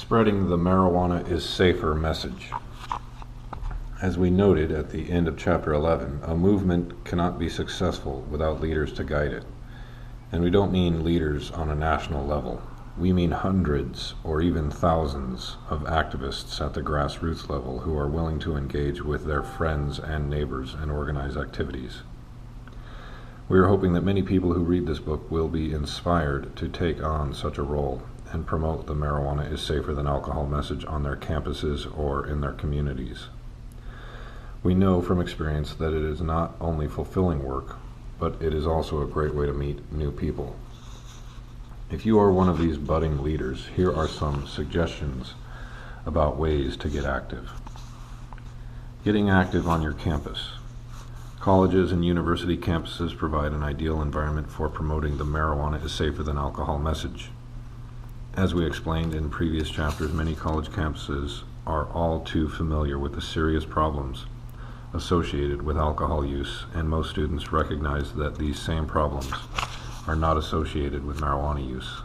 Spreading the marijuana is safer message. As we noted at the end of Chapter 11, a movement cannot be successful without leaders to guide it. And we don't mean leaders on a national level. We mean hundreds or even thousands of activists at the grassroots level who are willing to engage with their friends and neighbors and organize activities. We are hoping that many people who read this book will be inspired to take on such a role and promote the marijuana is safer than alcohol message on their campuses or in their communities. We know from experience that it is not only fulfilling work, but it is also a great way to meet new people. If you are one of these budding leaders, here are some suggestions about ways to get active. Getting active on your campus. Colleges and university campuses provide an ideal environment for promoting the marijuana is safer than alcohol message. As we explained in previous chapters, many college campuses are all too familiar with the serious problems associated with alcohol use, and most students recognize that these same problems are not associated with marijuana use.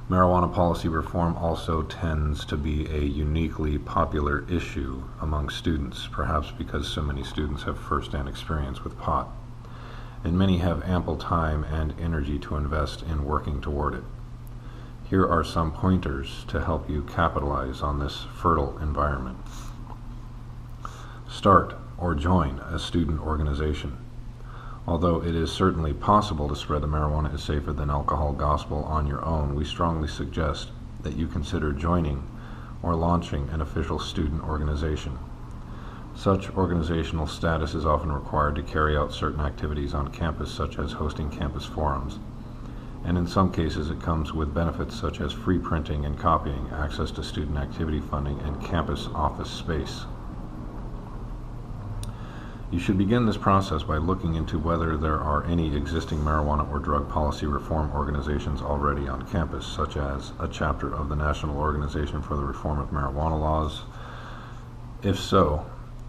Marijuana policy reform also tends to be a uniquely popular issue among students, perhaps because so many students have first-hand experience with pot, and many have ample time and energy to invest in working toward it. Here are some pointers to help you capitalize on this fertile environment. Start or join a student organization. Although it is certainly possible to spread the marijuana is safer than alcohol gospel on your own, we strongly suggest that you consider joining or launching an official student organization. Such organizational status is often required to carry out certain activities on campus, such as hosting campus forums. And in some cases it comes with benefits such as free printing and copying, access to student activity funding, and campus office space. You should begin this process by looking into whether there are any existing marijuana or drug policy reform organizations already on campus, such as a chapter of the National Organization for the Reform of Marijuana Laws. If so,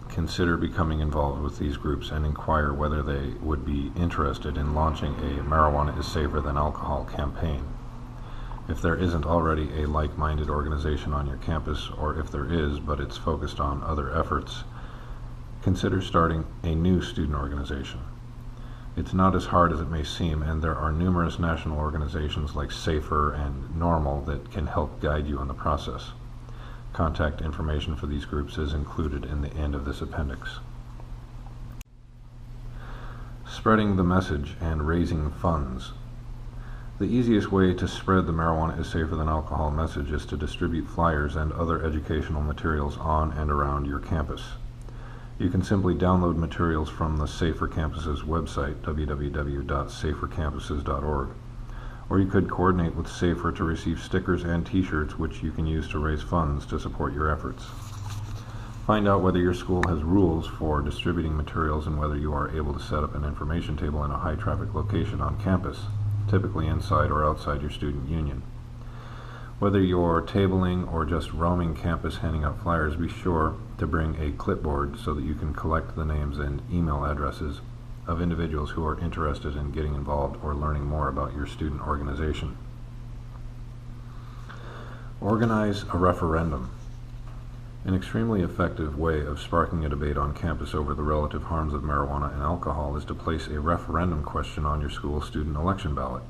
consider becoming involved with these groups and inquire whether they would be interested in launching a marijuana is safer than alcohol campaign. If there isn't already a like-minded organization on your campus, or if there is but it's focused on other efforts, consider starting a new student organization. It's not as hard as it may seem, and there are numerous national organizations like SAFER and NORML that can help guide you in the process. Contact information for these groups is included in the end of this appendix. Spreading the message and raising funds. The easiest way to spread the marijuana is safer than alcohol message is to distribute flyers and other educational materials on and around your campus. You can simply download materials from the SAFER Campus's website, www.safercampuses.org. Or you could coordinate with SAFER to receive stickers and t-shirts which you can use to raise funds to support your efforts. Find out whether your school has rules for distributing materials and whether you are able to set up an information table in a high-traffic location on campus, typically inside or outside your student union. Whether you're tabling or just roaming campus handing out flyers, be sure to bring a clipboard so that you can collect the names and email addresses of individuals who are interested in getting involved or learning more about your student organization. Organize a referendum. An extremely effective way of sparking a debate on campus over the relative harms of marijuana and alcohol is to place a referendum question on your school student election ballot.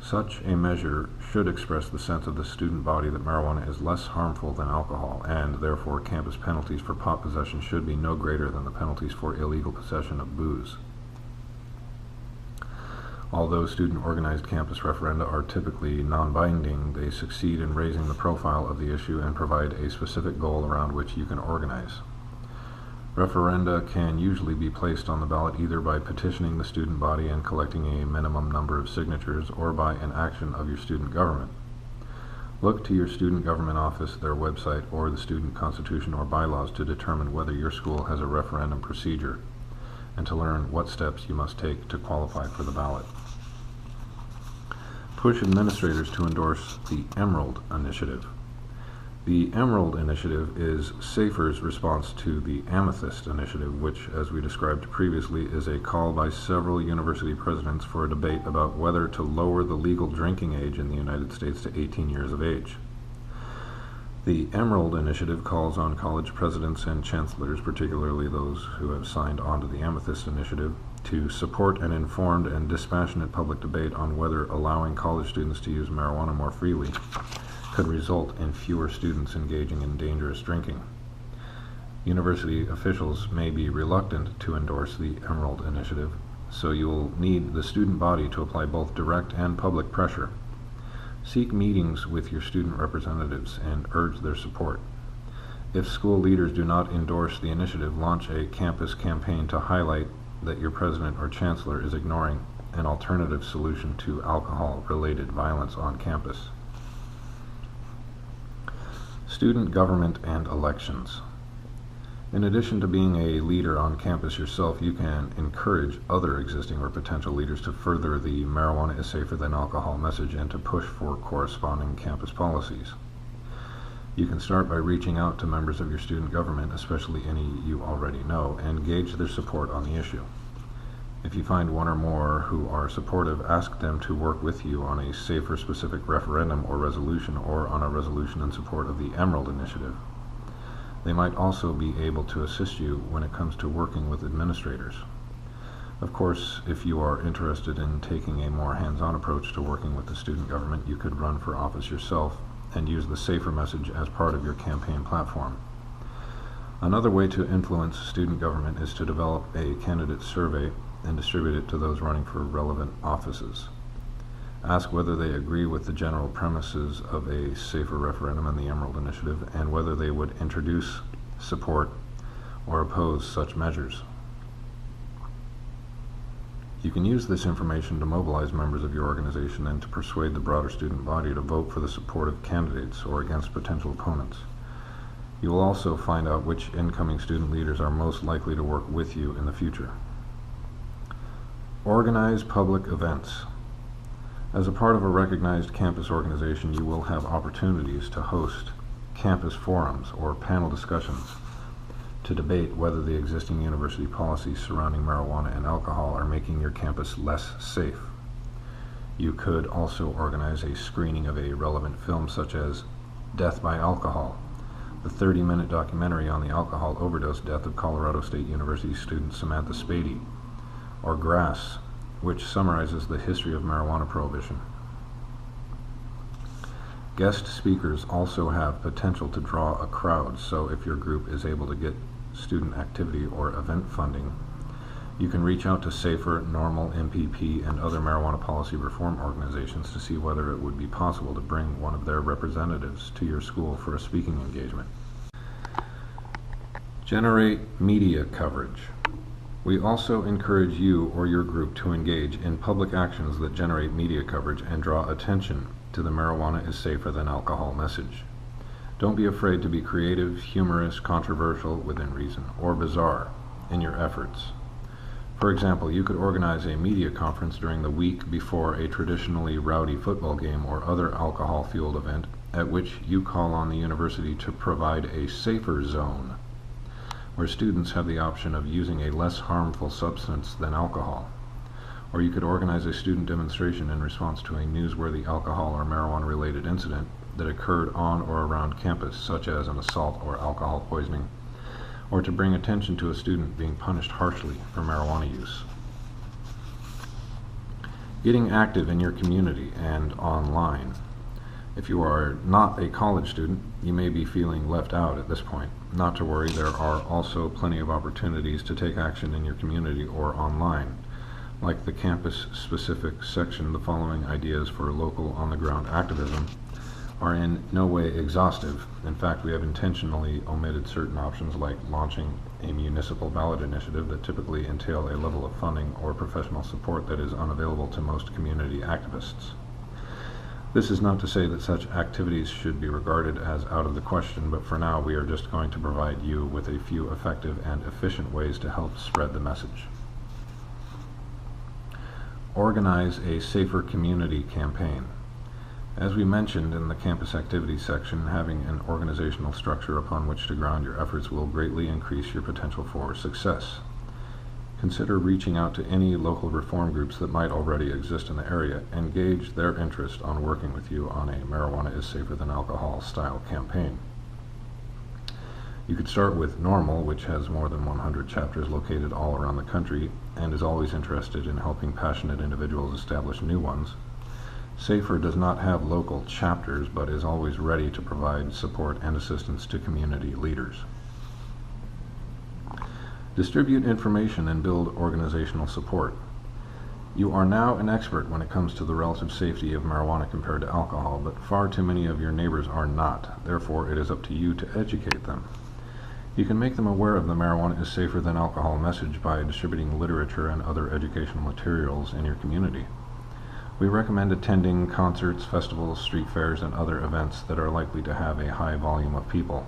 Such a measure should express the sense of the student body that marijuana is less harmful than alcohol, and therefore campus penalties for pot possession should be no greater than the penalties for illegal possession of booze. Although student-organized campus referenda are typically non-binding, they succeed in raising the profile of the issue and provide a specific goal around which you can organize. Referenda can usually be placed on the ballot either by petitioning the student body and collecting a minimum number of signatures, or by an action of your student government. Look to your student government office, their website, or the student constitution or bylaws to determine whether your school has a referendum procedure, and to learn what steps you must take to qualify for the ballot. Push administrators to endorse the Emerald Initiative. The Emerald Initiative is SAFER's response to the Amethyst Initiative, which, as we described previously, is a call by several university presidents for a debate about whether to lower the legal drinking age in the United States to 18 years of age. The Emerald Initiative calls on college presidents and chancellors, particularly those who have signed on to the Amethyst Initiative, to support an informed and dispassionate public debate on whether allowing college students to use marijuana more freely could result in fewer students engaging in dangerous drinking. University officials may be reluctant to endorse the Emerald Initiative, so you will need the student body to apply both direct and public pressure. Seek meetings with your student representatives and urge their support. If school leaders do not endorse the initiative, launch a campus campaign to highlight that your president or chancellor is ignoring an alternative solution to alcohol-related violence on campus. Student government and elections. In addition to being a leader on campus yourself, you can encourage other existing or potential leaders to further the marijuana is safer than alcohol message and to push for corresponding campus policies. You can start by reaching out to members of your student government, especially any you already know, and gauge their support on the issue. If you find one or more who are supportive, ask them to work with you on a safer specific referendum or resolution, or on a resolution in support of the Emerald Initiative. They might also be able to assist you when it comes to working with administrators. Of course, if you are interested in taking a more hands-on approach to working with the student government, you could run for office yourself and use the safer message as part of your campaign platform. Another way to influence student government is to develop a candidate survey and distribute it to those running for relevant offices. Ask whether they agree with the general premises of a safer referendum and the Emerald Initiative, and whether they would introduce, support, or oppose such measures. You can use this information to mobilize members of your organization and to persuade the broader student body to vote for the supportive candidates or against potential opponents. You will also find out which incoming student leaders are most likely to work with you in the future. Organize public events. As a part of a recognized campus organization, you will have opportunities to host campus forums or panel discussions to debate whether the existing university policies surrounding marijuana and alcohol are making your campus less safe. You could also organize a screening of a relevant film such as Death by Alcohol, the 30-minute documentary on the alcohol overdose death of Colorado State University student Samantha Spady, or Grass, which summarizes the history of marijuana prohibition. Guest speakers also have potential to draw a crowd, so if your group is able to get student activity or event funding, you can reach out to SAFER, NORML, MPP, and other marijuana policy reform organizations to see whether it would be possible to bring one of their representatives to your school for a speaking engagement. Generate media coverage. We also encourage you or your group to engage in public actions that generate media coverage and draw attention to the marijuana is safer than alcohol message. Don't be afraid to be creative, humorous, controversial within reason, or bizarre in your efforts. For example, you could organize a media conference during the week before a traditionally rowdy football game or other alcohol-fueled event, at which you call on the university to provide a safer zone, where students have the option of using a less harmful substance than alcohol. Or you could organize a student demonstration in response to a newsworthy alcohol or marijuana-related incident that occurred on or around campus, such as an assault or alcohol poisoning, or to bring attention to a student being punished harshly for marijuana use. Getting active in your community and online. If you are not a college student, you may be feeling left out at this point. Not to worry, there are also plenty of opportunities to take action in your community or online. Like the campus-specific section, the following ideas for local on-the-ground activism are in no way exhaustive. In fact, we have intentionally omitted certain options like launching a municipal ballot initiative that typically entail a level of funding or professional support that is unavailable to most community activists. This is not to say that such activities should be regarded as out of the question, but for now we are just going to provide you with a few effective and efficient ways to help spread the message. Organize a safer community campaign. As we mentioned in the campus activities section, having an organizational structure upon which to ground your efforts will greatly increase your potential for success. Consider reaching out to any local reform groups that might already exist in the area and gauge their interest on working with you on a marijuana is safer than alcohol style campaign. You could start with Normal, which has more than 100 chapters located all around the country and is always interested in helping passionate individuals establish new ones. Safer does not have local chapters, but is always ready to provide support and assistance to community leaders. Distribute information and build organizational support. You are now an expert when it comes to the relative safety of marijuana compared to alcohol, but far too many of your neighbors are not. Therefore, it is up to you to educate them. You can make them aware of the marijuana is safer than alcohol message by distributing literature and other educational materials in your community. We recommend attending concerts, festivals, street fairs, and other events that are likely to have a high volume of people.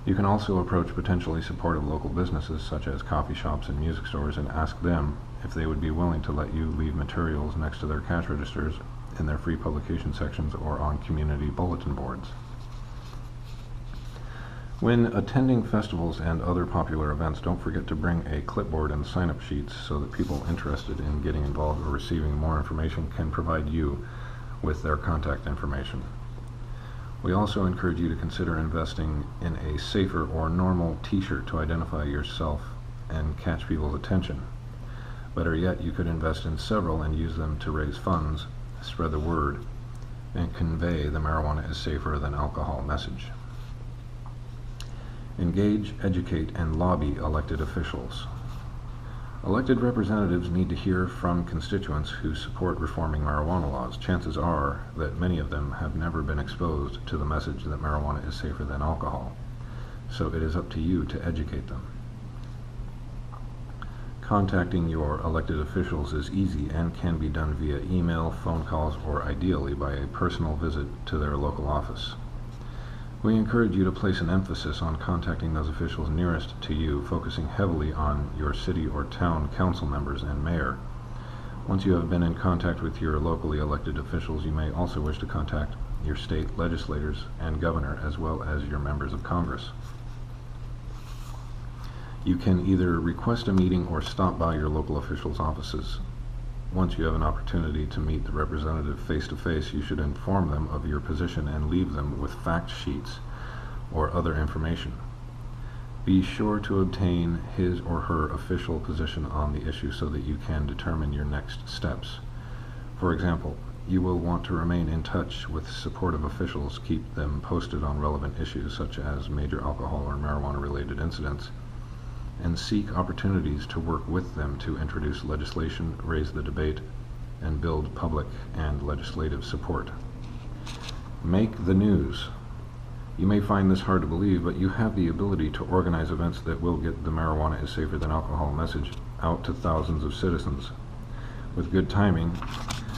You can also approach potentially supportive local businesses such as coffee shops and music stores and ask them if they would be willing to let you leave materials next to their cash registers, in their free publication sections, or on community bulletin boards. When attending festivals and other popular events, don't forget to bring a clipboard and sign-up sheets so that people interested in getting involved or receiving more information can provide you with their contact information. We also encourage you to consider investing in a safer or normal t-shirt to identify yourself and catch people's attention. Better yet, you could invest in several and use them to raise funds, spread the word, and convey the marijuana is safer than alcohol message. Engage, educate, and lobby elected officials. Elected representatives need to hear from constituents who support reforming marijuana laws. Chances are that many of them have never been exposed to the message that marijuana is safer than alcohol, so it is up to you to educate them. Contacting your elected officials is easy and can be done via email, phone calls, or ideally by a personal visit to their local office. We encourage you to place an emphasis on contacting those officials nearest to you, focusing heavily on your city or town council members and mayor. Once you have been in contact with your locally elected officials, you may also wish to contact your state legislators and governor, as well as your members of Congress. You can either request a meeting or stop by your local officials' offices. Once you have an opportunity to meet the representative face-to-face, you should inform them of your position and leave them with fact sheets or other information. Be sure to obtain his or her official position on the issue so that you can determine your next steps. For example, you will want to remain in touch with supportive officials, keep them posted on relevant issues such as major alcohol or marijuana-related incidents, and seek opportunities to work with them to introduce legislation, raise the debate, and build public and legislative support. Make the news. You may find this hard to believe, but you have the ability to organize events that will get the marijuana is safer than alcohol message out to thousands of citizens. With good timing,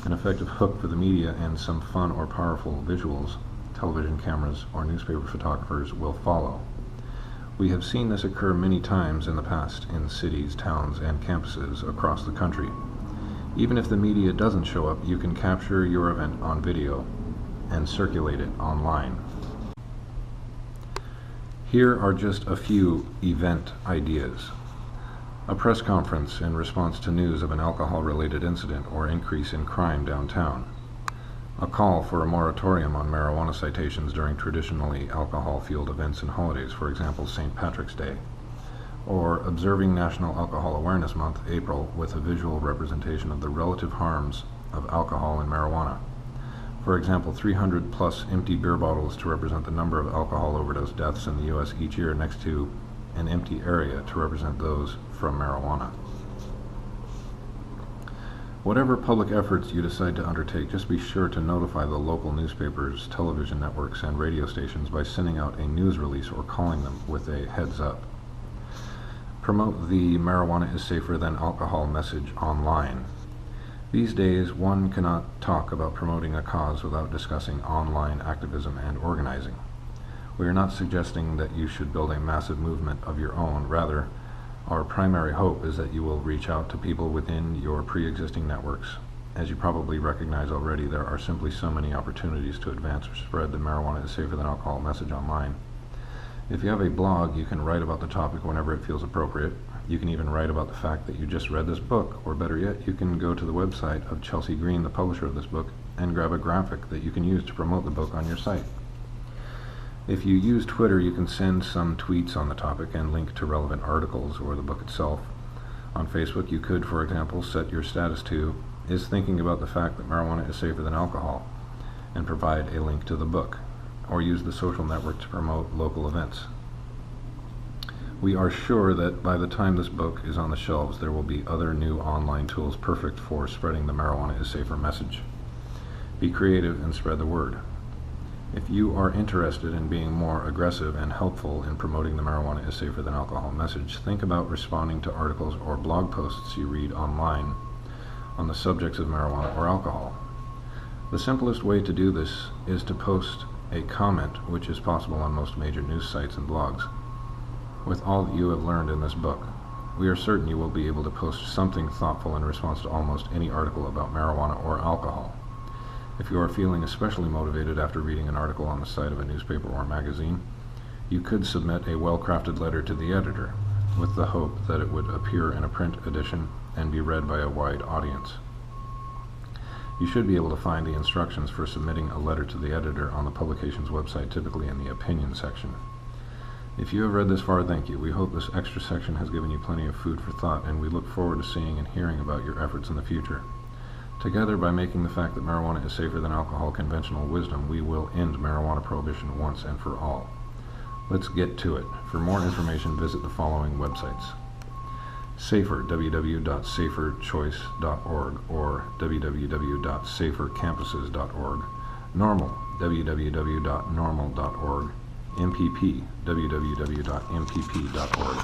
an effective hook for the media, and some fun or powerful visuals, television cameras or newspaper photographers will follow. We have seen this occur many times in the past in cities, towns, and campuses across the country. Even if the media doesn't show up, you can capture your event on video and circulate it online. Here are just a few event ideas. A press conference in response to news of an alcohol-related incident or increase in crime downtown. A call for a moratorium on marijuana citations during traditionally alcohol-fueled events and holidays, for example, St. Patrick's Day. Or observing National Alcohol Awareness Month, April, with a visual representation of the relative harms of alcohol and marijuana. For example, 300 plus empty beer bottles to represent the number of alcohol overdose deaths in the U.S. each year, next to an empty area to represent those from marijuana. Whatever public efforts you decide to undertake, just be sure to notify the local newspapers, television networks, and radio stations by sending out a news release or calling them with a heads up. Promote the marijuana is safer than alcohol message online. These days, one cannot talk about promoting a cause without discussing online activism and organizing. We are not suggesting that you should build a massive movement of your own. Rather, our primary hope is that you will reach out to people within your pre-existing networks. As you probably recognize already, there are simply so many opportunities to advance or spread the marijuana is safer than alcohol message online. If you have a blog, you can write about the topic whenever it feels appropriate. You can even write about the fact that you just read this book, or better yet, you can go to the website of Chelsea Green, the publisher of this book, and grab a graphic that you can use to promote the book on your site. If you use Twitter, you can send some tweets on the topic and link to relevant articles or the book itself. On Facebook, you could, for example, set your status to "is thinking about the fact that marijuana is safer than alcohol," and provide a link to the book, or use the social network to promote local events. We are sure that by the time this book is on the shelves, there will be other new online tools perfect for spreading the marijuana is safer message. Be creative and spread the word. If you are interested in being more aggressive and helpful in promoting the marijuana is safer than alcohol message, think about responding to articles or blog posts you read online on the subjects of marijuana or alcohol. The simplest way to do this is to post a comment, which is possible on most major news sites and blogs, with all that you have learned in this book. We are certain you will be able to post something thoughtful in response to almost any article about marijuana or alcohol. If you are feeling especially motivated after reading an article on the site of a newspaper or magazine, you could submit a well-crafted letter to the editor, with the hope that it would appear in a print edition and be read by a wide audience. You should be able to find the instructions for submitting a letter to the editor on the publication's website, typically in the opinion section. If you have read this far, thank you. We hope this extra section has given you plenty of food for thought, and we look forward to seeing and hearing about your efforts in the future. Together, by making the fact that marijuana is safer than alcohol conventional wisdom, we will end marijuana prohibition once and for all. Let's get to it. For more information, visit the following websites: Safer, www.saferchoice.org or www.safercampuses.org; Normal, www.normal.org; MPP, www.mpp.org.